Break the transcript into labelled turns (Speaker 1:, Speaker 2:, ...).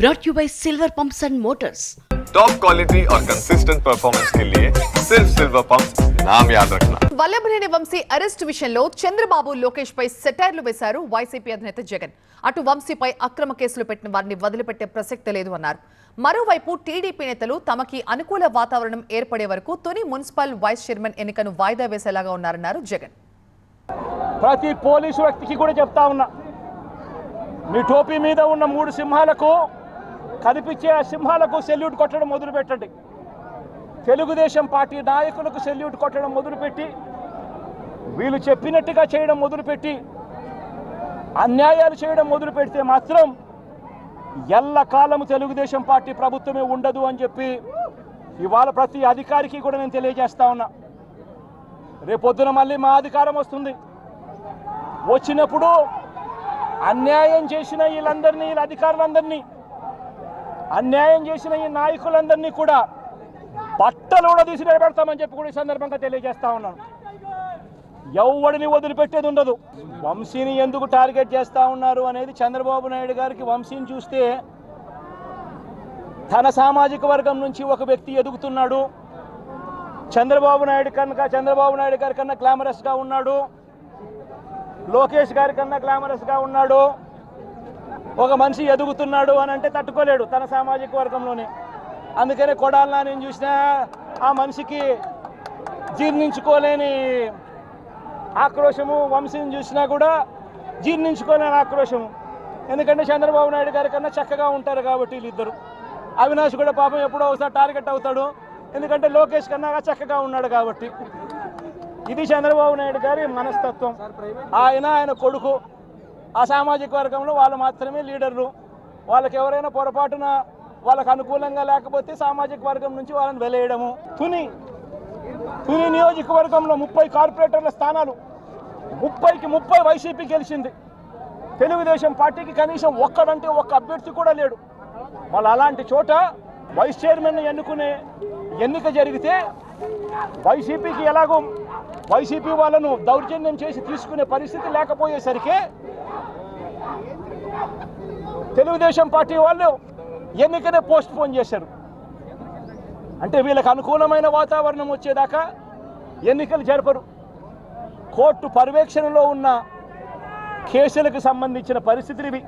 Speaker 1: brought you by Silver Pumps and Motors.
Speaker 2: Top quality और consistent performance के लिए सिर्फ सिल्वर पंप्स नाम याद रखना।
Speaker 3: వల్లభనేని వంశీ అరెస్ట్ విషయంలో చంద్రబాబు లోకేష్ పై సెటైర్లు వేశారు వైసీపీ అధినేత జగన్. అటు వంశీపై అక్రమ కేసులు పెట్టిన వారిని వదిలిపెట్టే ప్రసక్తి లేదు అన్నారు. మరోవైపు టీడీపీ నేతలు తమకి అనుకూల వాతావరణం ఏర్పడే వరకు తొలి మున్సిపల్ వైస్ చైర్మన్ ఎన్నికను వాయిదా వేసేలాగా ఉన్నారన్నారు జగన్.
Speaker 4: ప్రతి పోలీసు వ్యక్తికి కూడా చెప్తా ఉన్నా, మీ టోపీ మీద ఉన్న 3 సింహాలకు కనిపించే సింహాలకు సెల్యూట్ కొట్టడం మొదలుపెట్టండి. తెలుగుదేశం పార్టీ నాయకులకు సెల్యూట్ కొట్టడం మొదలుపెట్టి వీళ్ళు చెప్పినట్టుగా చేయడం మొదలుపెట్టి అన్యాయాలు చేయడం మొదలు పెడితే మాత్రం ఎల్లకాలం తెలుగుదేశం పార్టీ ప్రభుత్వమే ఉండదు అని చెప్పి ఇవాళ ప్రతి అధికారికి కూడా నేను తెలియజేస్తా ఉన్నా. రేపొద్దున మళ్ళీ మా అధికారం వస్తుంది. వచ్చినప్పుడు అన్యాయం చేసిన వీళ్ళందరినీ, వీళ్ళ అధికారులందరినీ, అన్యాయం చేసిన ఈ నాయకులందరినీ కూడా బట్టలు కూడా తీసి నిలబెడతామని చెప్పి కూడా ఈ సందర్భంగా తెలియజేస్తా ఉన్నాను. ఎవడిని వదిలిపెట్టేది ఉండదు. వంశీని ఎందుకు టార్గెట్ చేస్తూ ఉన్నారు అనేది చంద్రబాబు నాయుడు గారికి వంశీని చూస్తే తన సామాజిక వర్గం నుంచి ఒక వ్యక్తి ఎదుగుతున్నాడు. చంద్రబాబు నాయుడు గారి కన్నా గ్లామరస్గా ఉన్నాడు. లోకేష్ గారి కన్నా గ్లామరస్గా ఉన్నాడు. ఒక మనిషి ఎదుగుతున్నాడు అని అంటే తట్టుకోలేడు తన సామాజిక వర్గంలోనే. అందుకనే కొడాలని నేను చూసినా ఆ మనిషికి జీర్ణించుకోలేని ఆక్రోశము, వంశీని చూసినా కూడా జీర్ణించుకోలేని ఆక్రోశము. ఎందుకంటే చంద్రబాబు నాయుడు గారి కన్నా చక్కగా ఉంటారు కాబట్టి వీళ్ళిద్దరు. అవినాష్ కూడా పాపం ఎప్పుడో ఒకసారి టార్గెట్ అవుతాడు, ఎందుకంటే లోకేష్ కన్నా చక్కగా ఉన్నాడు కాబట్టి. ఇది చంద్రబాబు నాయుడు గారి మనస్తత్వం. ఆయన కొడుకు ఆ సామాజిక వర్గంలో వాళ్ళు మాత్రమే లీడర్లు. వాళ్ళకి ఎవరైనా పొరపాటున వాళ్ళకు అనుకూలంగా లేకపోతే సామాజిక వర్గం నుంచి వాళ్ళని వెలేయడము. తుని నియోజకవర్గంలో 30 కార్పొరేటర్ల స్థానాలు 30కి 30 వైసీపీ గెలిచింది. తెలుగుదేశం పార్టీకి కనీసం ఒక్కడంటే ఒక్క అభ్యర్థి కూడా లేడు. వాళ్ళు అలాంటి చోట వైస్ చైర్మన్ ఎన్నుకునే ఎన్నిక జరిగితే వైసీపీకి ఎలాగో వైసీపీ వాళ్ళను దౌర్జన్యం చేసి తీసుకునే పరిస్థితి లేకపోయేసరికి తెలుగుదేశం పార్టీ వాళ్ళు ఎన్నికనే పోస్ట్ పోన్ చేశారు. అంటే వీళ్ళకి అనుకూలమైన వాతావరణం వచ్చేదాకా ఎన్నికలు జరపరు. కోర్టు పర్యవేక్షణలో ఉన్న కేసులకు సంబంధించిన పరిస్థితులు ఇవి.